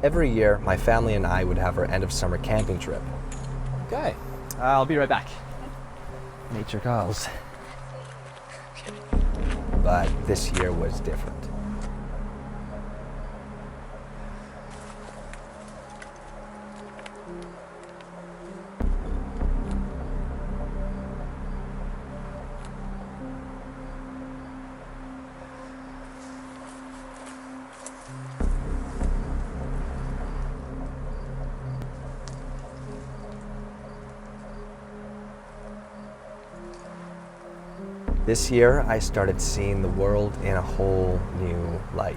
Every year, my family and I would have our end of summer camping trip. Okay, I'll be right back. Nature calls. But this year was different. This year, I started seeing the world in a whole new light.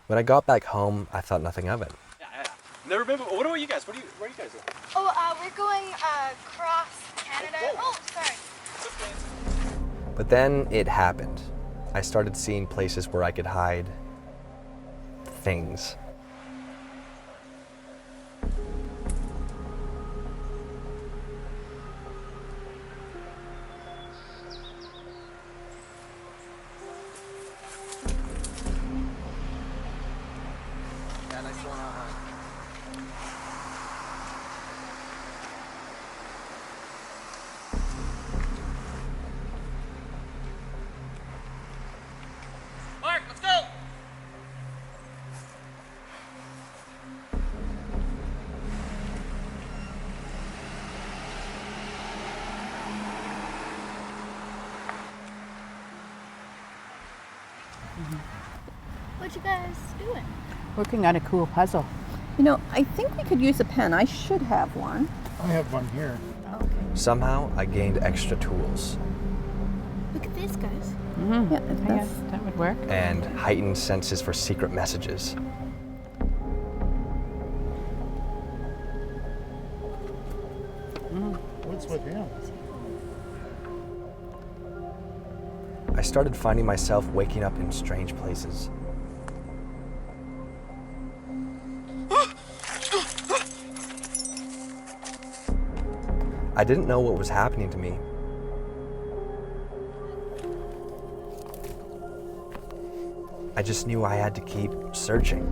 When I got back home, I thought nothing of it. Yeah. Never been. What about you guys? Where are you guys going? Oh, we're going across Canada. Oh, sorry. But then it happened. I started seeing places where I could hide things. Yeah, nice one. Mark, let's go! What you guys doing? Working on a cool puzzle. You know, I think we could use a pen. I should have one. I have one here. Okay. Somehow, I gained extra tools Look at this, guys. Mm-hmm. Yeah, I guess that would work. and heightened senses for secret messages. What's with him? I started finding myself waking up in strange places. I didn't know what was happening to me. I just knew I had to keep searching.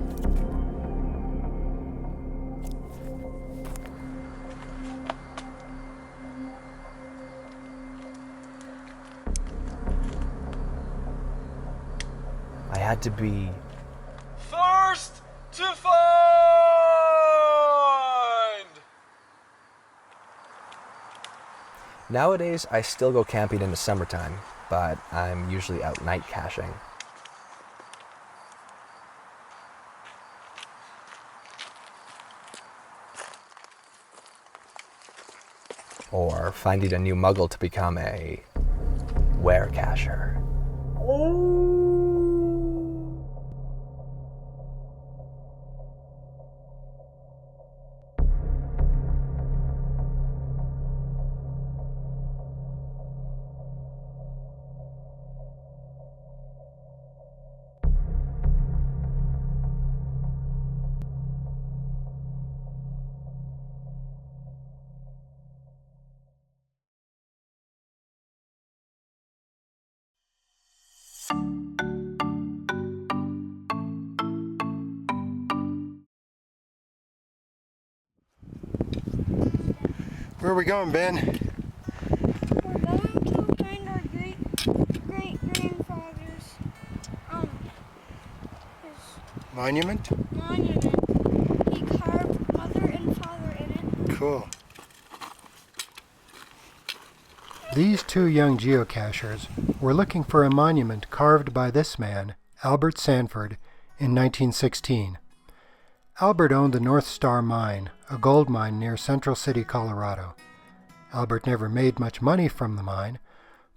I had to be First to find! Nowadays, I still go camping in the summertime, but I'm usually out night caching. Or finding a new muggle to become a were-cacher. Where are we going, Ben? We're going to find our great-grandfather's his Monument? monument. He carved mother and father in it. Cool. These two young geocachers were looking for a monument carved by this man, Albert Sanford, in 1916. Albert owned the North Star Mine, a gold mine near Central City, Colorado. Albert never made much money from the mine,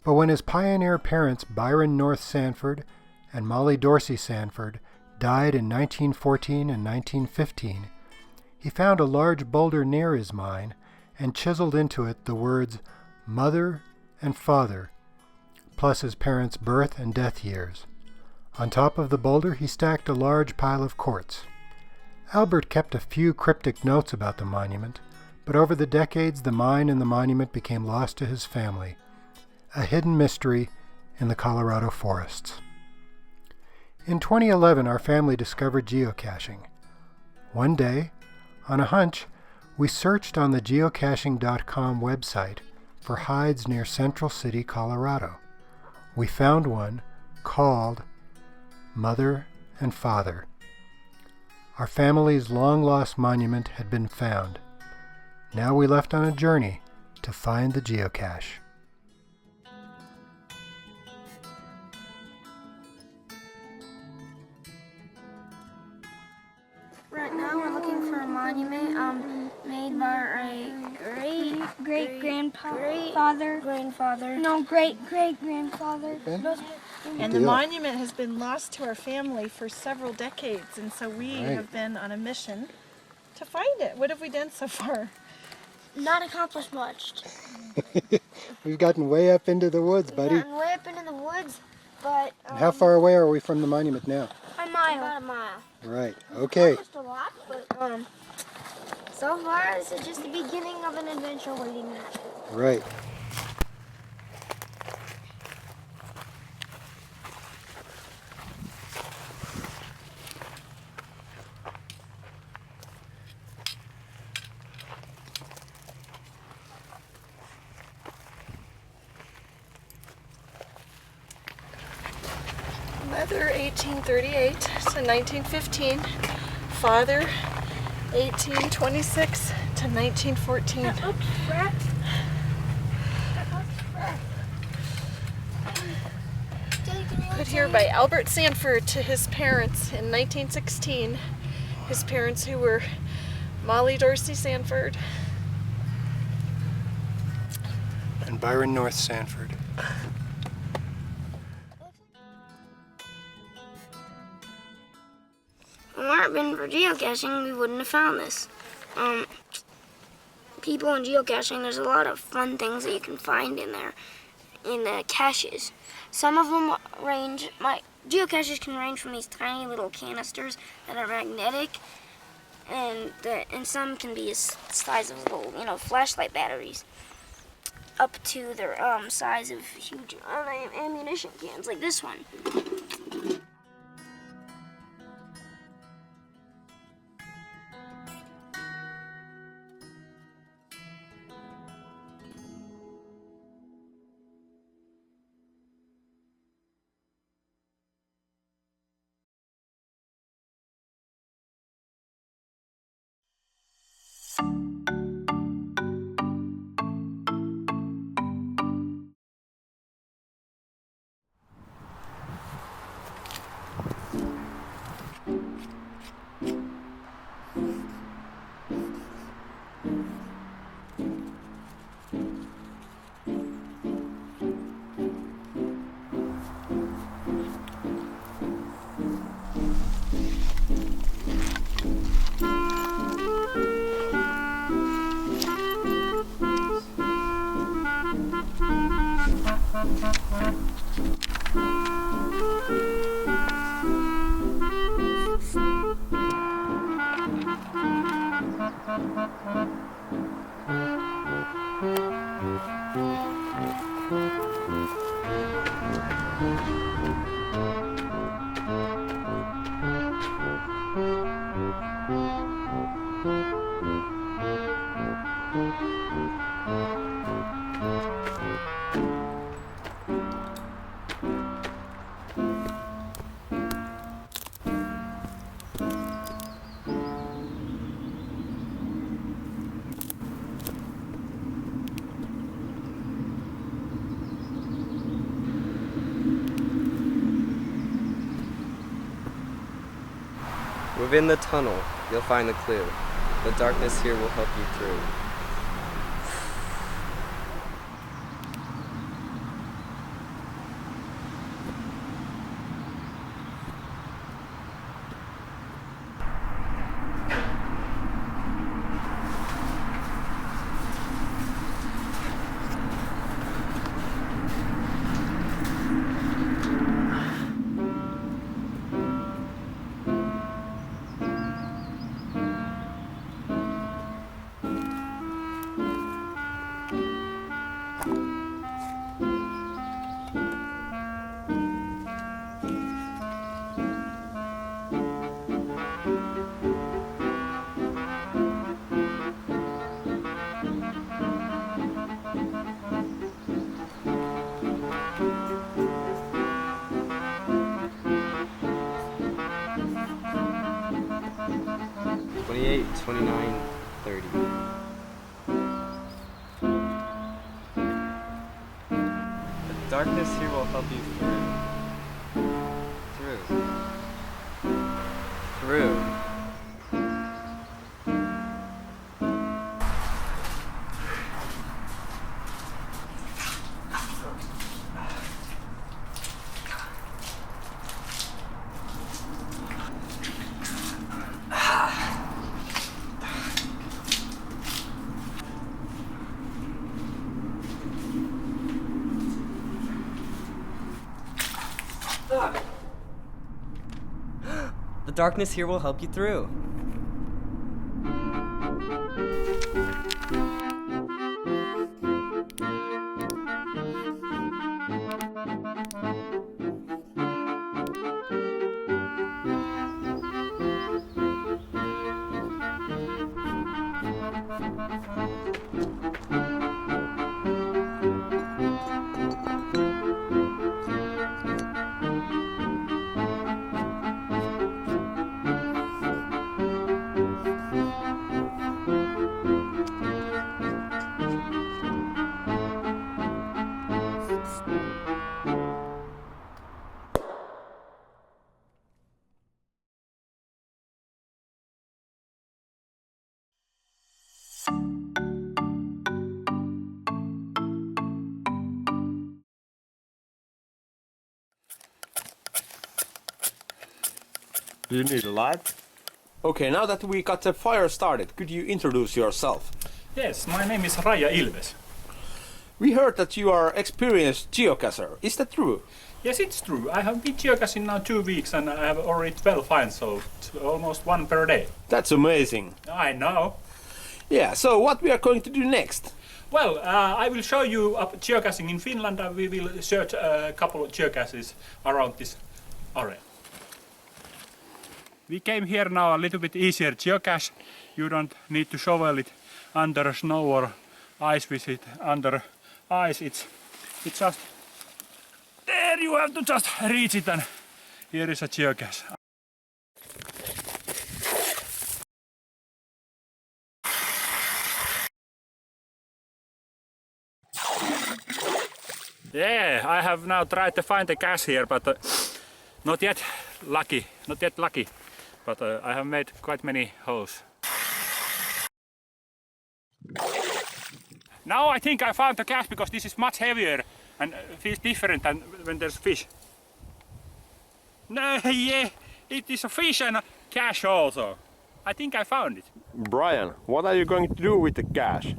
but when his pioneer parents Byron North Sanford and Molly Dorsey Sanford died in 1914 and 1915, he found a large boulder near his mine and chiseled into it the words Mother and Father, plus his parents' birth and death years. On top of the boulder he stacked a large pile of quartz. Albert kept a few cryptic notes about the monument, but over the decades the mine and the monument became lost to his family, a hidden mystery in the Colorado forests. In 2011, our family discovered geocaching. One day, on a hunch, we searched on the geocaching.com website for hides near Central City, Colorado. We found one called Mother and Father. Our family's long-lost monument had been found. Now we left on a journey to find the geocache. Right now we're looking for a monument made by our grandfather. No, great-great-grandfather. And the monument has been lost to our family for several decades, and so we have been on a mission to find it. What have we done so far? Not accomplished much. We've gotten way up into the woods, buddy. Gotten way up into the woods, but And how far away are we from the monument now? about a mile. Right, okay. Just a lot, but so far this is just the beginning of an adventure waiting to happen. Right. Mother 1838 to 1915, father 1826 to 1914. That looks fresh. Put here by Albert Sanford to his parents in 1916. His parents, who were Molly Dorsey Sanford And Byron North Sanford. If it weren't been for geocaching, we wouldn't have found this. People in geocaching, there's a lot of fun things that you can find in there, in the caches. Some of them geocaches can range from these tiny little canisters that are magnetic, and some can be as size of little, flashlight batteries, up to their size of huge ammunition cans, like this one. Within the tunnel, you'll find the clue. The darkness here will help you through. 28, 29, 30. The darkness here will help you through. The darkness here will help you through. Do you need a light? Okay, now that we got the fire started, could you introduce yourself? Yes, my name is Raija Ilves. We heard that you are experienced geocacher. Is that true? Yes, it's true. I have been geocaching now 2 weeks and I have already 12 finds, so it's almost one per day. That's amazing. I know. Yeah, so what we are going to do next? Well, I will show you up geocaching in Finland and we will search a couple of geocaches around this area. We came here now a little bit easier geocache. You don't need to shovel it under snow or ice with it under ice. It's just there, you have to just reach it and here is a geocache. Yeah, I have now tried to find the cache here, but not yet lucky. But I have made quite many holes. Now I think I found the cache because this is much heavier and feels different than when there's fish. No, yeah, it is a fish and a cache also. I think I found it. Brian, what are you going to do with the cache?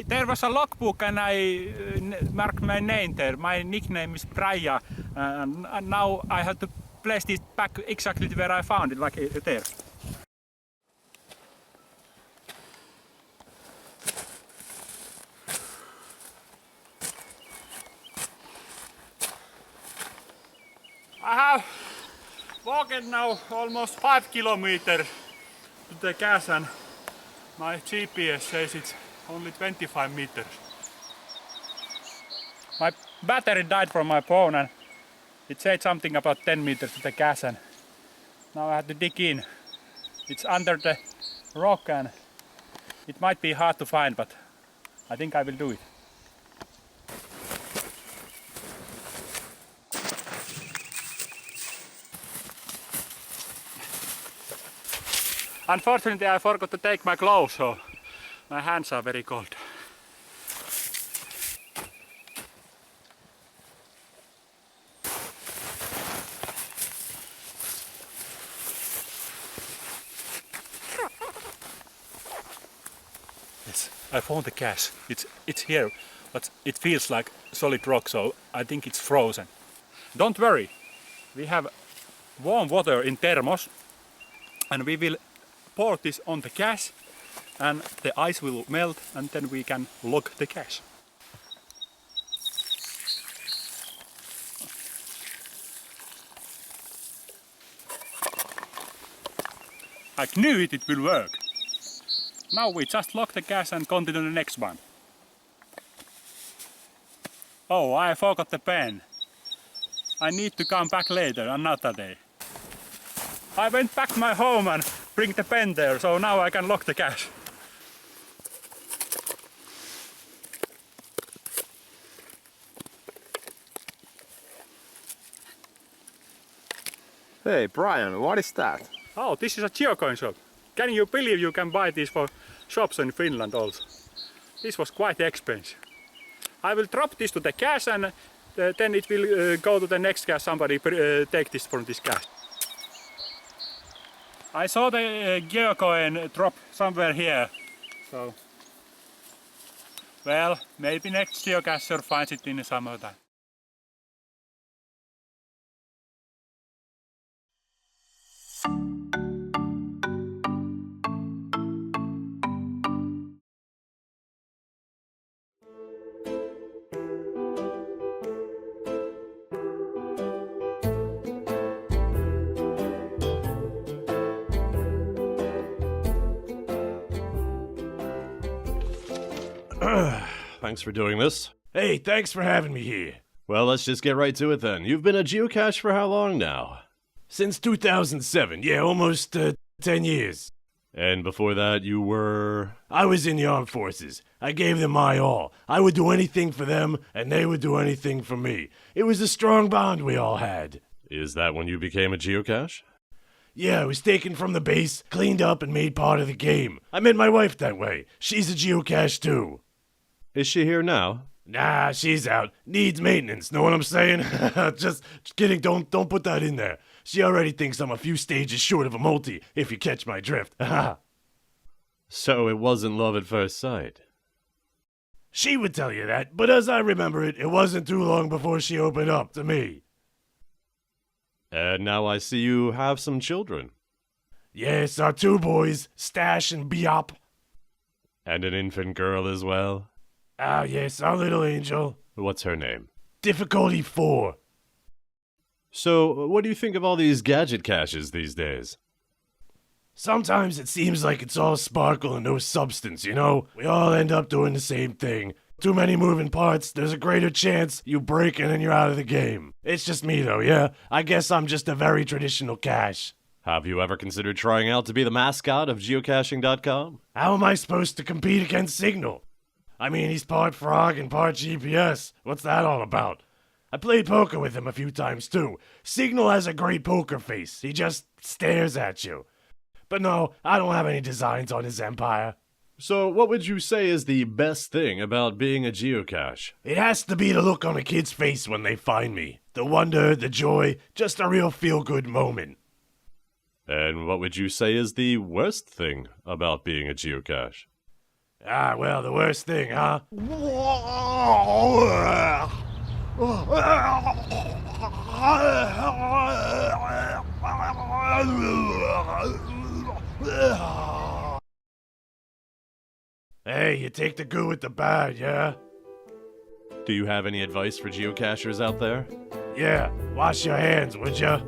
There was a logbook and I marked my name there. My nickname is Brian and now I have to place this back exactly where I found it, like there. I have walked now almost 5 kilometers to the cache and my GPS says it's only 25 meters. My battery died from my phone and it said something about 10 meters to the cache and now I have to dig in. It's under the rock and it might be hard to find, but I think I will do it. Unfortunately, I forgot to take my gloves, so my hands are very cold. Yes, I found the cache. It's here, but it feels like solid rock, so I think it's frozen. Don't worry, we have warm water in thermos, and we will pour this on the cache and the ice will melt and then we can lock the cache. I knew it will work. Now we just lock the cache and continue the next one. Oh, I forgot the pen. I need to come back later, another day. I went back to my home and bring the pen there, so now I can lock the cache. Hey Brian, what is that? Oh, this is a geocoin shop. Can you believe you can buy this for shops in Finland also? This was quite expensive. I will drop this to the cache and then it will go to the next cache. Somebody take this from this cache. I saw the geocoin drop somewhere here. So, well, maybe next geocacher finds it in the summertime. Thanks for doing this. Hey, thanks for having me here. Well, let's just get right to it then. You've been a geocache for how long now? Since 2007, yeah, almost 10 years. And before that, you were... I was in the armed forces. I gave them my all. I would do anything for them, and they would do anything for me. It was a strong bond we all had. Is that when you became a geocache? Yeah, I was taken from the base, cleaned up, and made part of the game. I met my wife that way. She's a geocache too. Is she here now? Nah, she's out. Needs maintenance, know what I'm saying? Just kidding, don't put that in there. She already thinks I'm a few stages short of a multi, if you catch my drift. So it wasn't love at first sight? She would tell you that, but as I remember it, it wasn't too long before she opened up to me. And now I see you have some children. Yes, our 2 boys, Stash and Biop. And an infant girl as well? Ah, yes, our little angel. What's her name? Difficulty 4. So, what do you think of all these gadget caches these days? Sometimes it seems like it's all sparkle and no substance, you know? We all end up doing the same thing. Too many moving parts, there's a greater chance you break and then you're out of the game. It's just me though, yeah? I guess I'm just a very traditional cache. Have you ever considered trying out to be the mascot of geocaching.com? How am I supposed to compete against Signal? I mean, he's part frog and part GPS. What's that all about? I played poker with him a few times too. Signal has a great poker face. He just stares at you. But no, I don't have any designs on his empire. So what would you say is the best thing about being a geocache? It has to be the look on a kid's face when they find me. The wonder, the joy, just a real feel-good moment. And what would you say is the worst thing about being a geocache? Ah, well, the worst thing, huh? Hey, you take the good with the bad, yeah? Do you have any advice for geocachers out there? Yeah, wash your hands, would ya?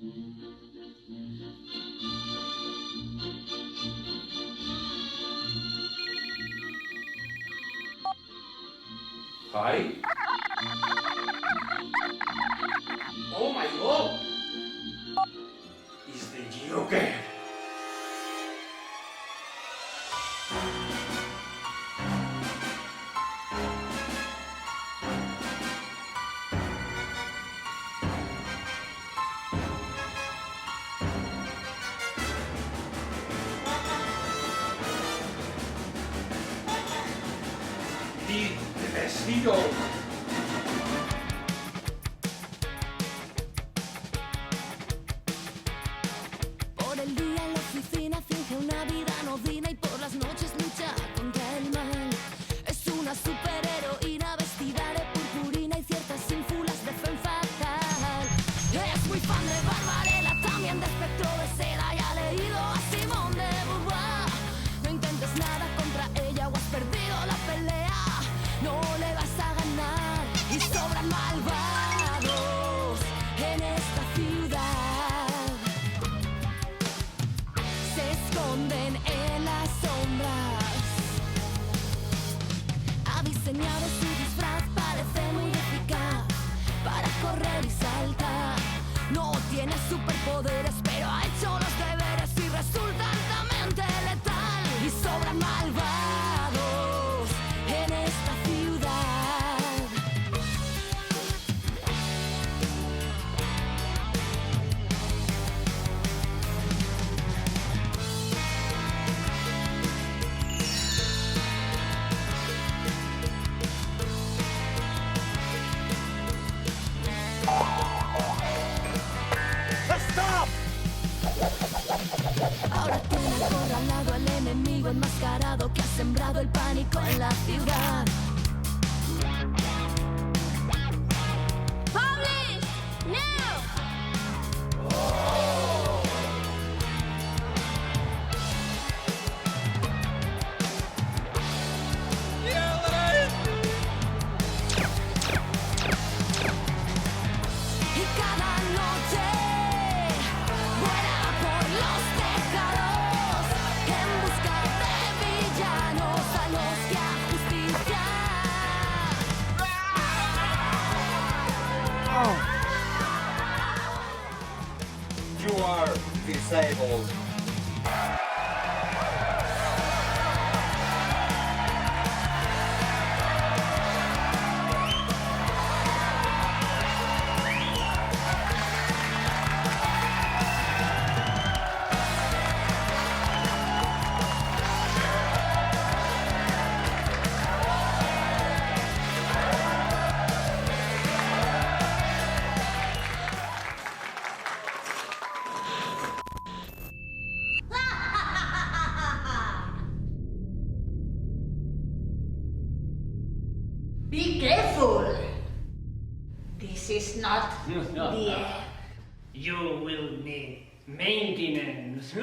Hi. Oh my god! It's the Geocache! The vestido! Por el día en la oficina finge una vida anodina y por las noches lucha contra el mal. Es una superheroína vestida de purpurina y ciertas ínfulas de femme fatal. Es muy fan de Barbarella, también de espectro de seda y ha leído a Simone de Beauvoir. No intentes nada contra ella o has perdido la pelea. No le vas a ganar y sobran malvados en esta ciudad. Se esconden en las sombras. Ha diseñado su disfraz, parece muy eficaz para correr y saltar. No tiene superpoderes, pero ha hecho los deberes y resulta altamente letal. Y sobran malvados en esta ciudad. Stop! Ahora tiene acorralado al enemigo enmascarado que ha sembrado el pánico en la ciudad. Police! No! Y cada noche vuela por los tejados en busca de villanos a los que ajusticiar. You are disabled. Be careful. This is not the end. You will need maintenance.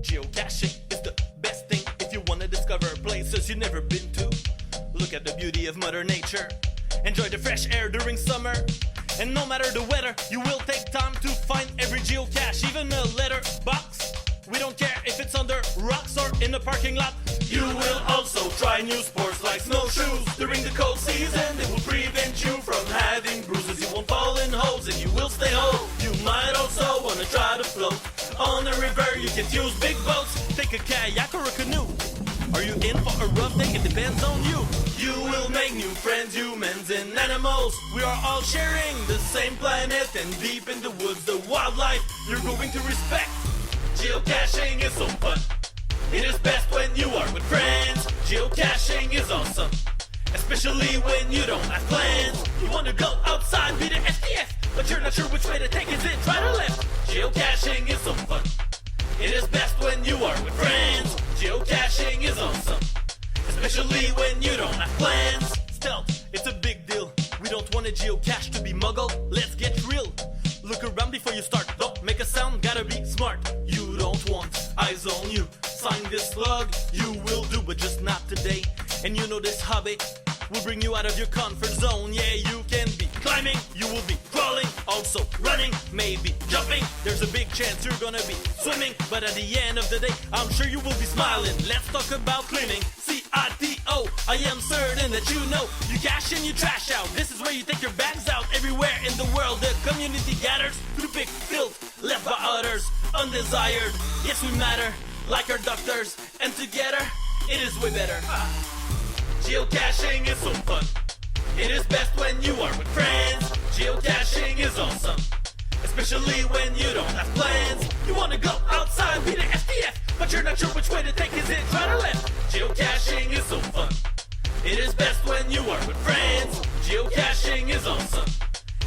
Geocaching is the best thing if you want to discover places you've never been to. Look at the beauty of Mother Nature. Enjoy the fresh air during summer. And no matter the weather, you will take time to find every geocache, even a letter box. We don't care if it's under rocks or in the parking lot. You will also try new sports like snowshoes during the cold season. It will prevent you from having bruises. You won't fall in holes and you will stay whole. You might also want to try to float on a river. You can use big boats, take a kayak or a canoe. Are you in for a rough day? It depends on you. You will make new friends, humans and animals. We are all sharing the same planet, and deep in the woods, the wildlife you're going to respect. Geocaching is so fun. It is best when you are with friends. Geocaching is awesome, especially when you don't have plans. You want to go outside, be the STF, but you're not sure which way to take. Is it right or left? Geocaching is so fun. It is best when you are with friends. Geocaching is awesome, especially when you don't have plans. Stealth, it's a big deal. We don't want a geocache to be muggled. Let's get real. Look around before you start. Don't make a sound, gotta be smart. You don't want eyes on you. Sign this slug, you will do, but just not today. And you know this hobby will bring you out of your comfort zone. Yeah, you can be climbing, you will be crawling, also running, maybe jumping. There's a big chance you're gonna be swimming, but at the end of the day, I'm sure you will be smiling. Let's talk about cleaning. CITO, I am certain that you know. You cash in, you trash out. This is where you take your bags out. Everywhere in the world, the community gathers to pick filth left by others, undesired. Yes, we matter, like our doctors, and together, it is way better. Geocaching is so fun. It is best when you are with friends. Geocaching is awesome, especially when you don't have plans. You want to go outside, be the STF, but you're not sure which way to take. Is it right or left? Geocaching is so fun. It is best when you are with friends. Geocaching is awesome,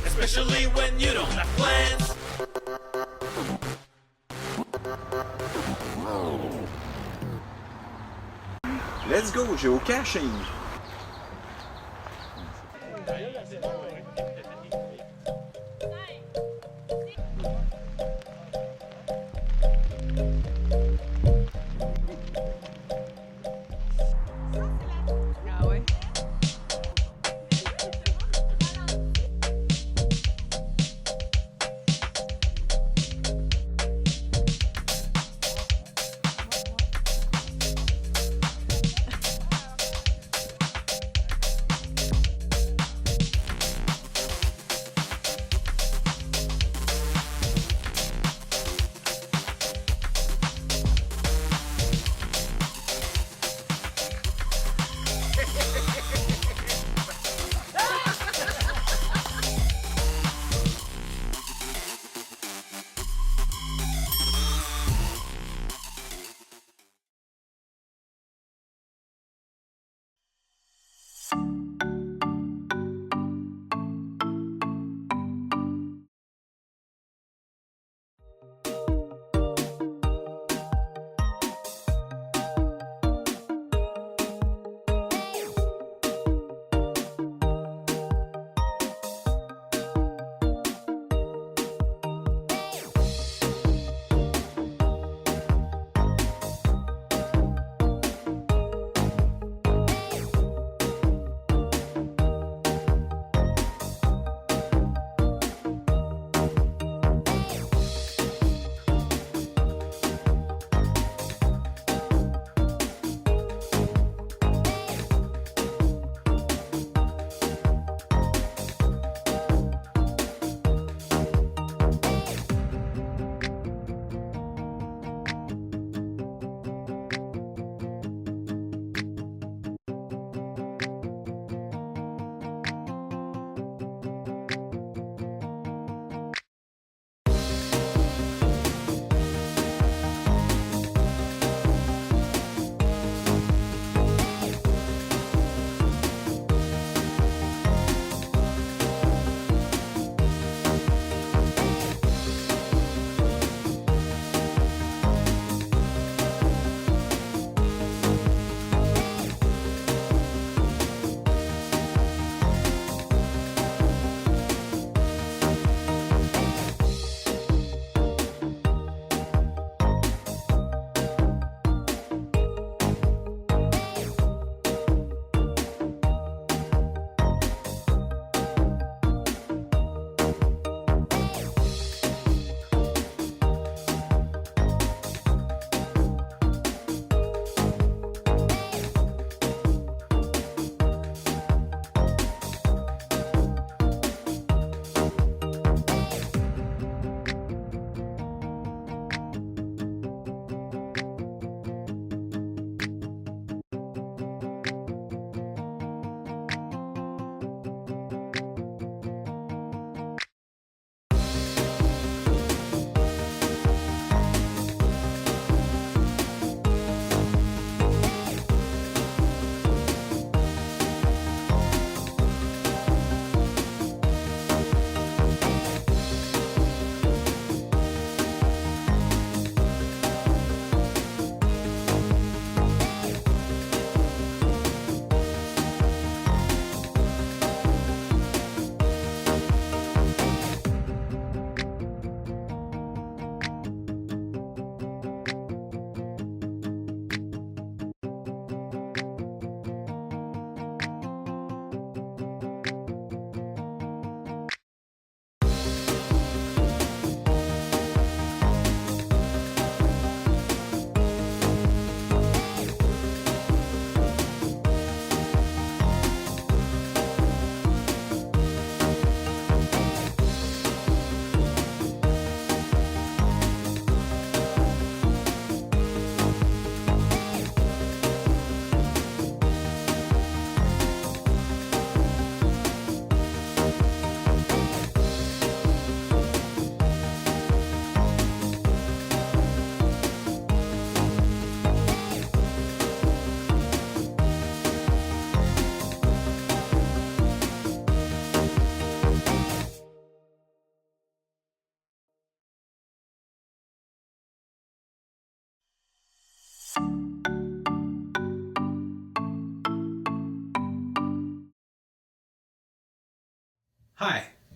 especially when you don't have plans. Let's go, geocaching!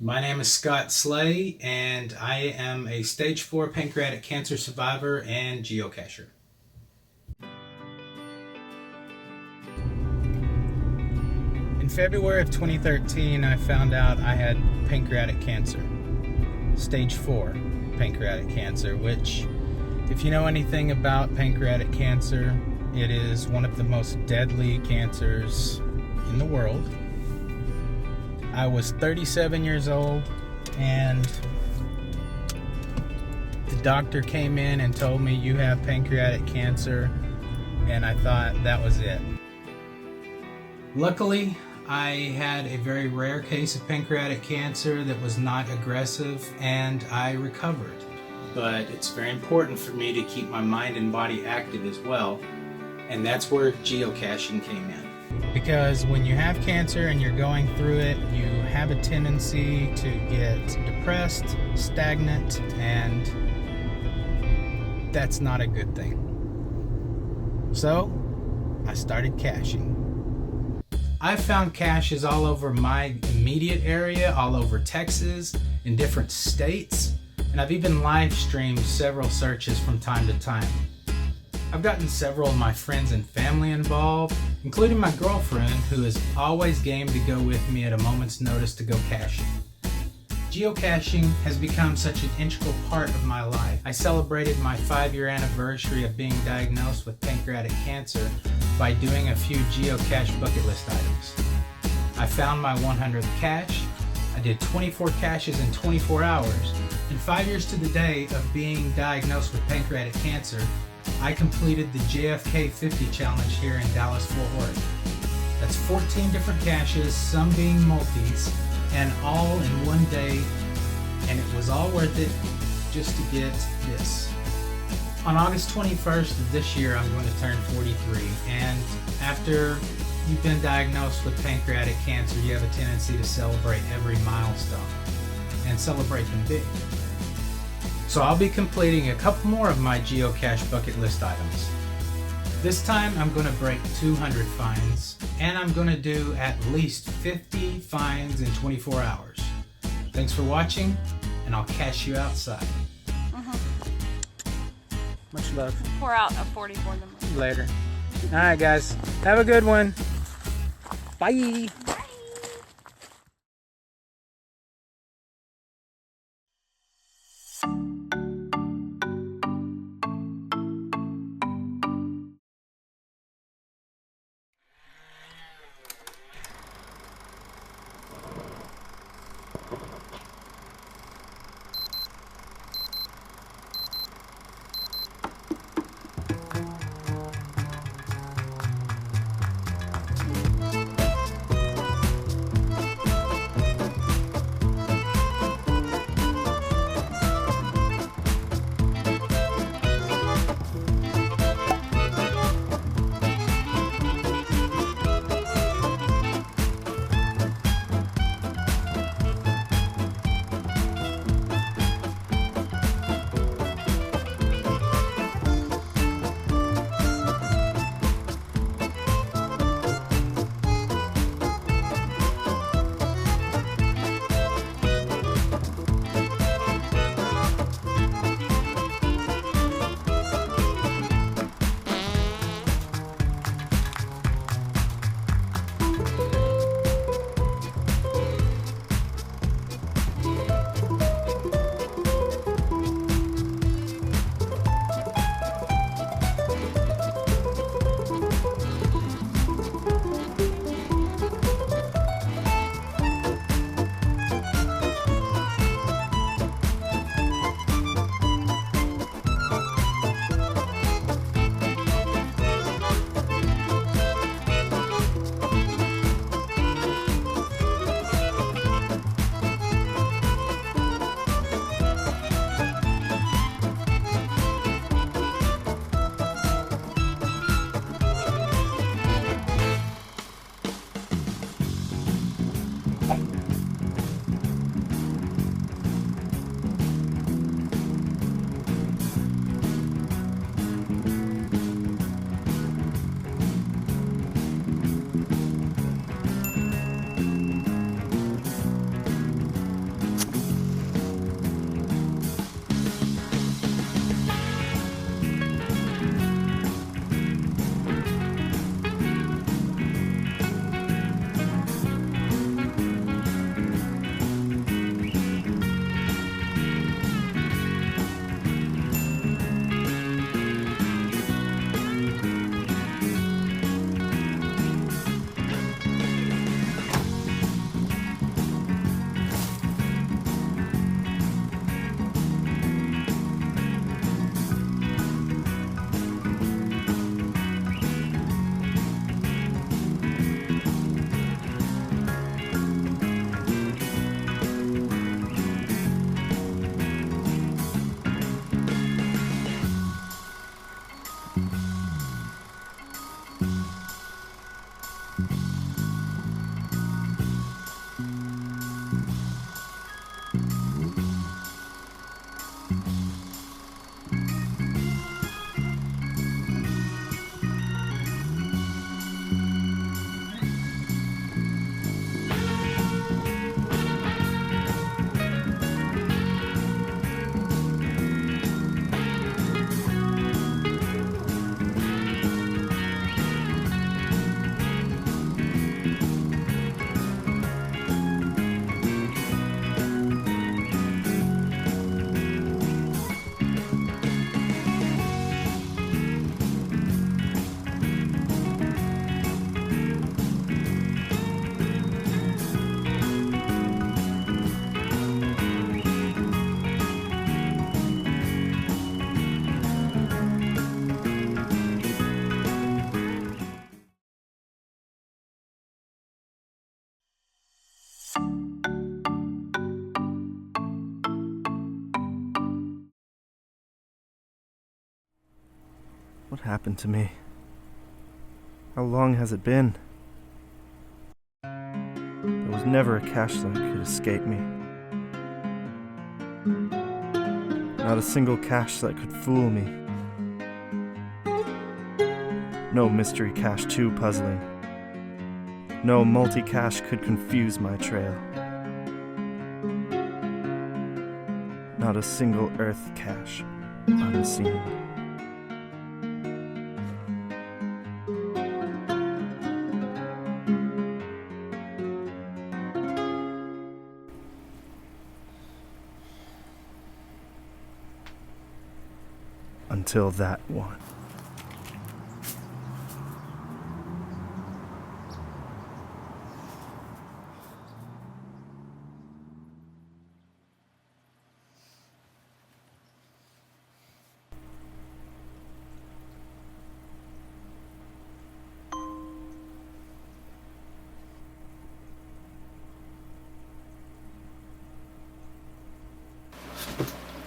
My name is Scott Slay, and I am a stage 4 pancreatic cancer survivor and geocacher. In February of 2013, I found out I had pancreatic cancer, stage 4 pancreatic cancer, which, if you know anything about pancreatic cancer, it is one of the most deadly cancers in the world. I was 37 years old, and the doctor came in and told me, you have pancreatic cancer, and I thought that was it. Luckily, I had a very rare case of pancreatic cancer that was not aggressive, and I recovered. But it's very important for me to keep my mind and body active as well, and that's where geocaching came in. Because when you have cancer and you're going through it, you have a tendency to get depressed, stagnant, and that's not a good thing. So, I started caching. I've found caches all over my immediate area, all over Texas, in different states, and I've even live streamed several searches from time to time. I've gotten several of my friends and family involved, including my girlfriend, who is always game to go with me at a moment's notice to go caching. Geocaching has become such an integral part of my life. I celebrated my 5-year anniversary of being diagnosed with pancreatic cancer by doing a few geocache bucket list items. I found my 100th cache, I did 24 caches in 24 hours, and 5 years to the day of being diagnosed with pancreatic cancer, I completed the JFK 50 challenge here in Dallas-Fort Worth. That's 14 different caches, some being multis, and all in one day, and it was all worth it just to get this. On August 21st of this year, I'm going to turn 43, and after you've been diagnosed with pancreatic cancer, you have a tendency to celebrate every milestone, and celebrate them big. So I'll be completing a couple more of my geocache bucket list items. This time I'm going to break 200 finds, and I'm going to do at least 50 finds in 24 hours. Thanks for watching, and I'll cache you outside. Much love. Pour out a 40 for them. Later. Alright guys, have a good one. Bye. What happened to me? How long has it been? There was never a cache that could escape me. Not a single cache that could fool me. No mystery cache too puzzling. No multi-cache could confuse my trail. Not a single earth cache unseen. Until that one.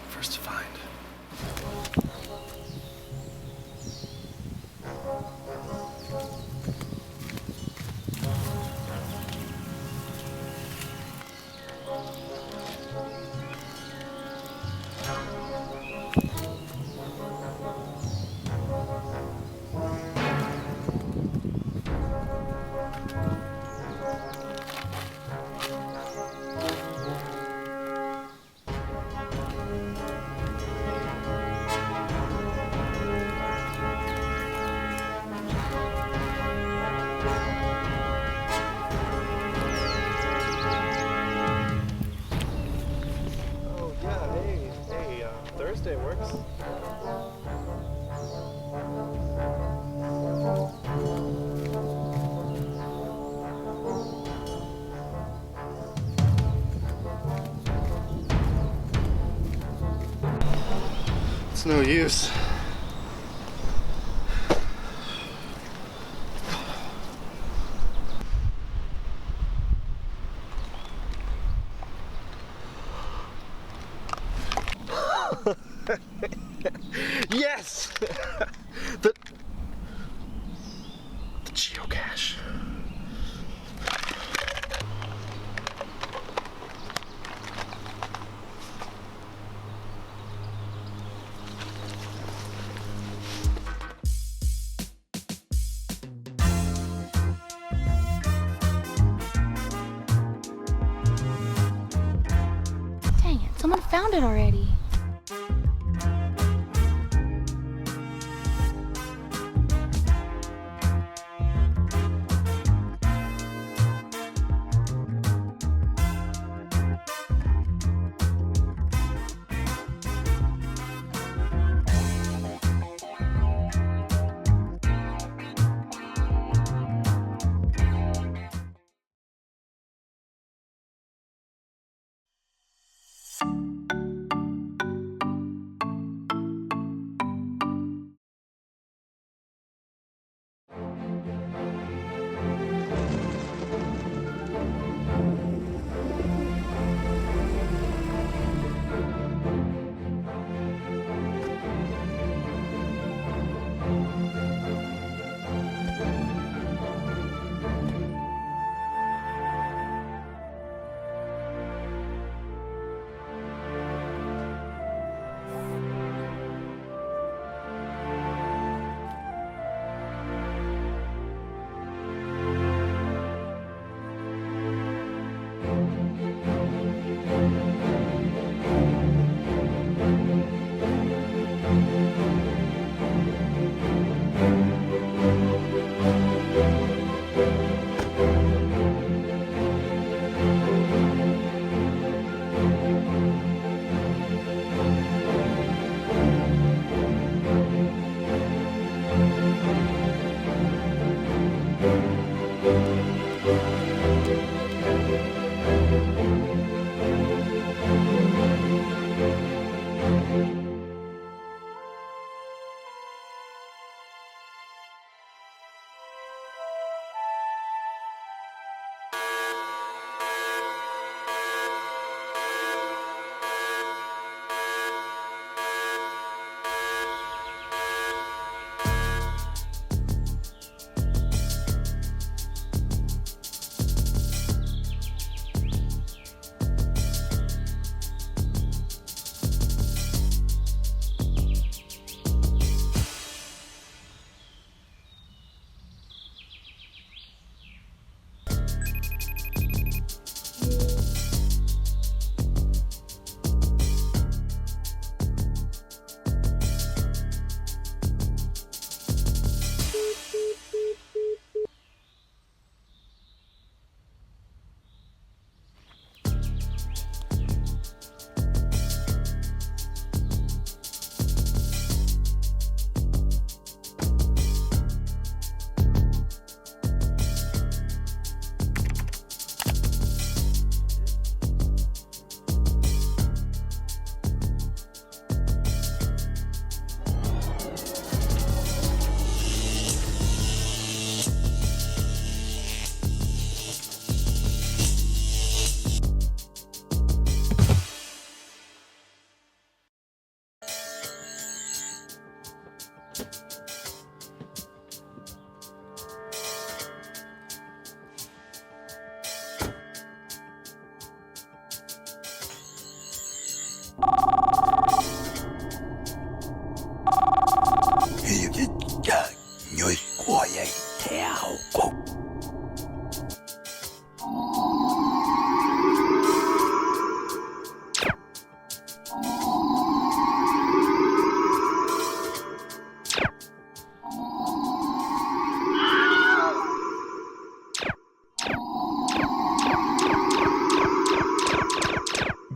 First to find. Thursday works. It's no use. Yes! The geocache. Dang it, someone found it already.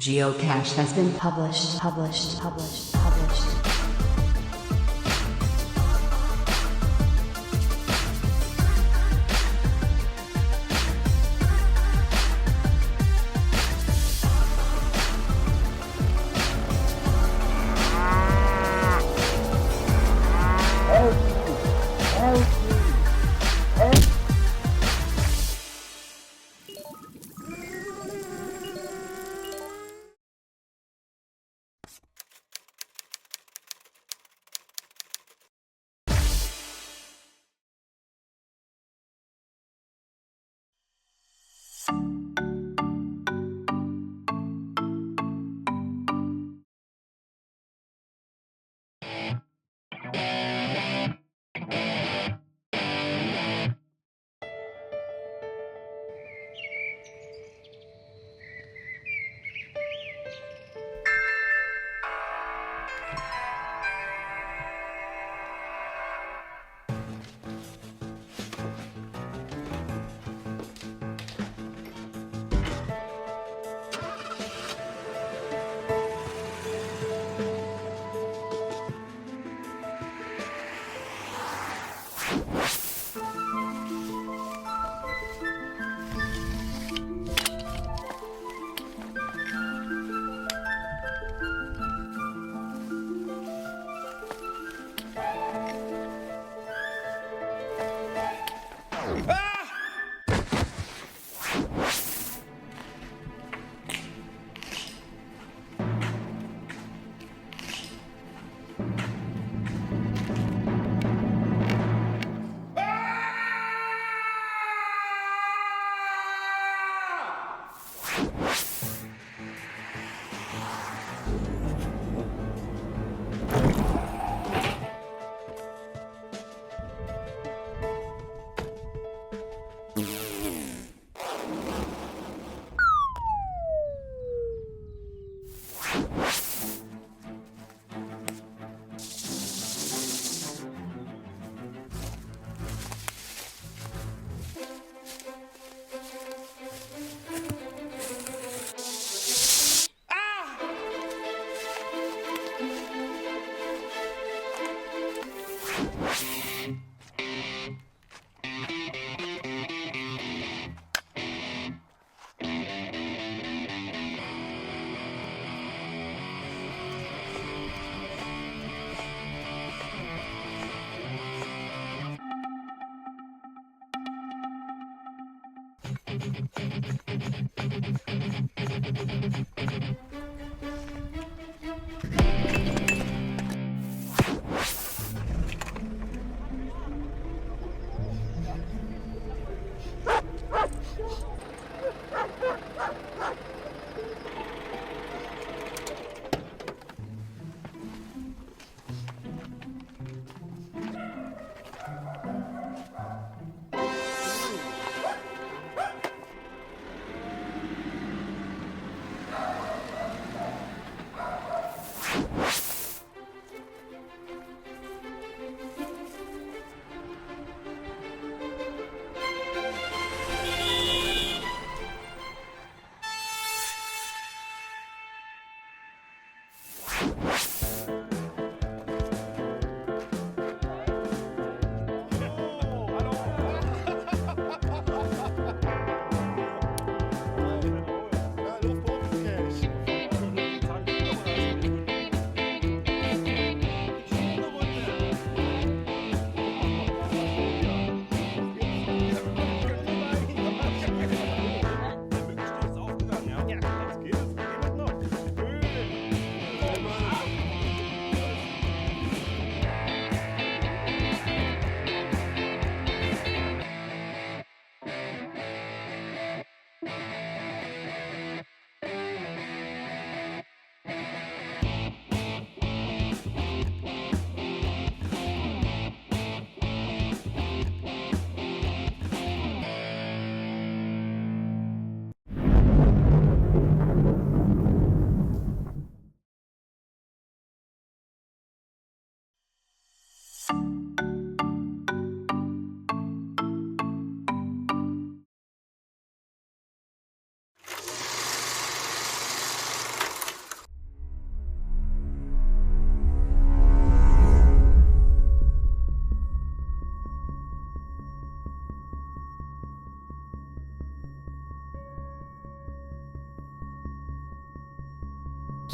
Geocache has been published.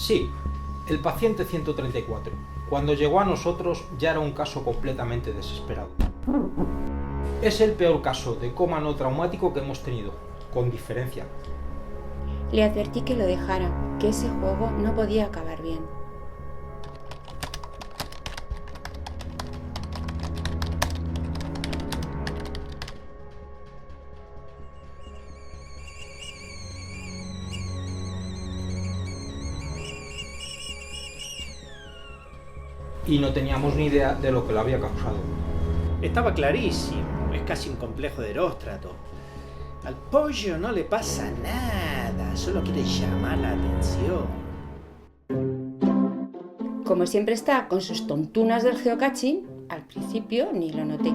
Sí, el paciente 134. Cuando llegó a nosotros ya era un caso completamente desesperado. Es el peor caso de coma no traumático que hemos tenido, con diferencia. Le advertí que lo dejara, que ese juego no podía acabar bien. Y no teníamos ni idea de lo que lo había causado. Estaba clarísimo, es casi un complejo de Eróstrato. Al pollo no le pasa nada, solo quiere llamar la atención. Como siempre está con sus tontunas del geocaching, al principio ni lo noté.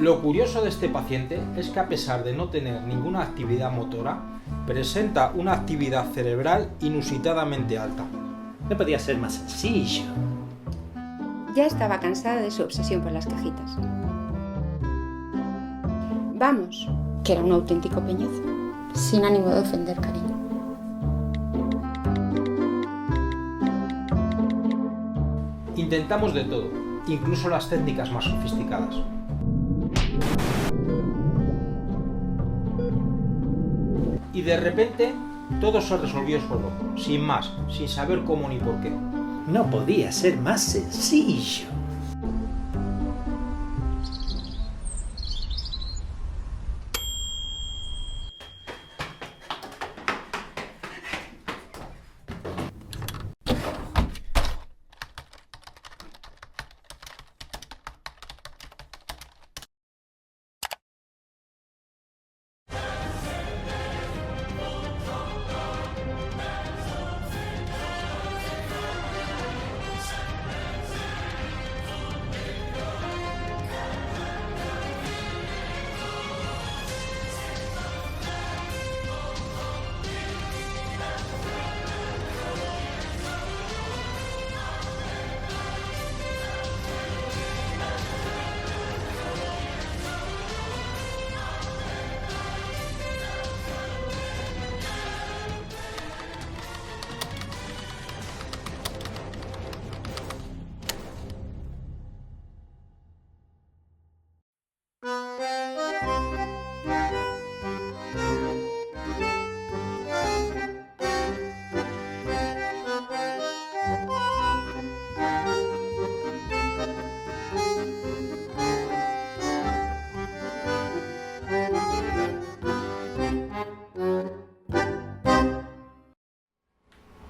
Lo curioso de este paciente es que a pesar de no tener ninguna actividad motora, presenta una actividad cerebral inusitadamente alta. No podía ser más sencillo. Ya estaba cansada de su obsesión por las cajitas. Vamos, que era un auténtico peñazo, sin ánimo de ofender, cariño. Intentamos de todo, incluso las técnicas más sofisticadas. Y de repente todo se resolvió solo, sin más, sin saber cómo ni por qué. No podía ser más sencillo.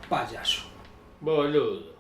Payaso. Boludo.